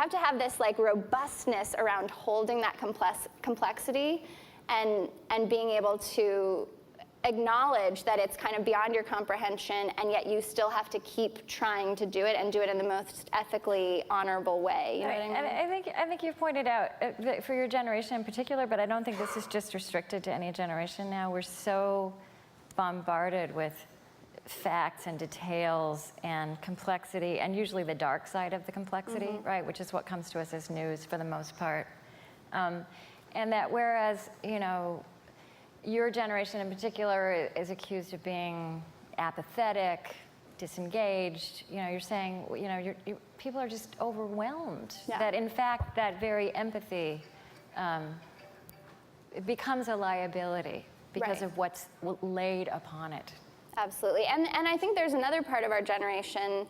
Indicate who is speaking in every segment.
Speaker 1: have to have this like robustness around holding that complexity and being able to acknowledge that it's kind of beyond your comprehension, and yet you still have to keep trying to do it and do it in the most ethically honorable way. You know what I mean?
Speaker 2: And I think you've pointed out that for your generation in particular, but I don't think this is just restricted to any generation now. We're so bombarded with facts and details and complexity, and usually the dark side of the complexity, right, which is what comes to us as news for the most part. And that whereas, you know, your generation in particular is accused of being apathetic, disengaged. You know, you're saying, you know, people are just overwhelmed.
Speaker 1: Yeah.
Speaker 2: That in fact, that very empathy it becomes a liability because of what's laid upon it.
Speaker 1: Absolutely, and I think there's another part of our generation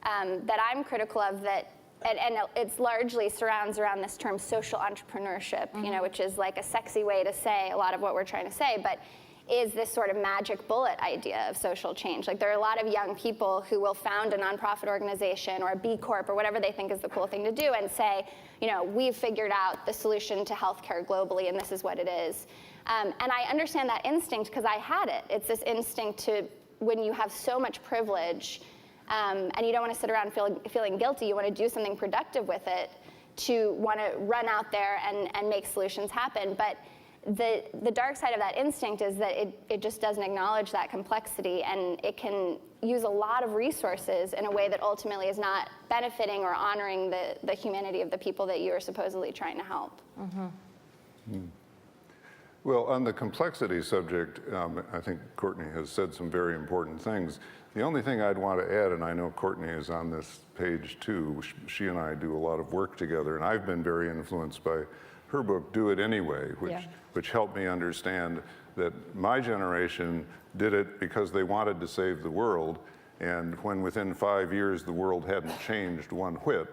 Speaker 1: that I'm critical of that. And it's largely surrounds around this term social entrepreneurship, you know, which is like a sexy way to say a lot of what we're trying to say, but is this sort of magic bullet idea of social change. Like there are a lot of young people who will found a nonprofit organization or a B Corp or whatever they think is the cool thing to do and say, you know, we've figured out the solution to healthcare globally and this is what it is. And I understand that instinct because I had it. It's this instinct to, when you have so much privilege, and you don't want to sit around feeling guilty. You want to do something productive with it, to want to run out there and make solutions happen. But the dark side of that instinct is that it just doesn't acknowledge that complexity, and it can use a lot of resources in a way that ultimately is not benefiting or honoring the humanity of the people that you are supposedly trying to help.
Speaker 3: Well, on the complexity subject, I think Courtney has said some very important things. The only thing I'd want to add, and I know Courtney is on this page too, she and I do a lot of work together, and I've been very influenced by her book, Do It Anyway, which helped me understand that my generation did it because they wanted to save the world, and when within 5 years the world hadn't changed one whit,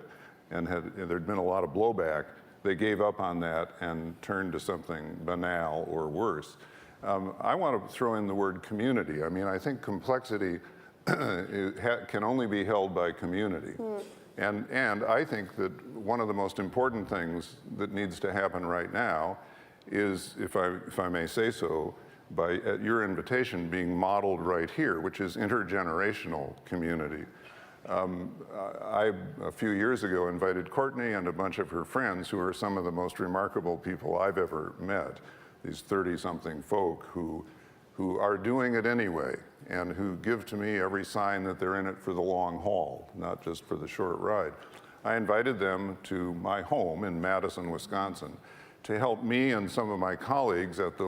Speaker 3: and there'd been a lot of blowback, they gave up on that and turned to something banal or worse. I want to throw in the word community. I mean, I think complexity can only be held by community. And I think that one of the most important things that needs to happen right now is, if I may say so, at your invitation, being modeled right here, which is intergenerational community. I, a few years ago, invited Courtney and a bunch of her friends, who are some of the most remarkable people I've ever met, these 30-something folk who are doing it anyway, and who give to me every sign that they're in it for the long haul, not just for the short ride. I invited them to my home in Madison, Wisconsin, to help me and some of my colleagues at the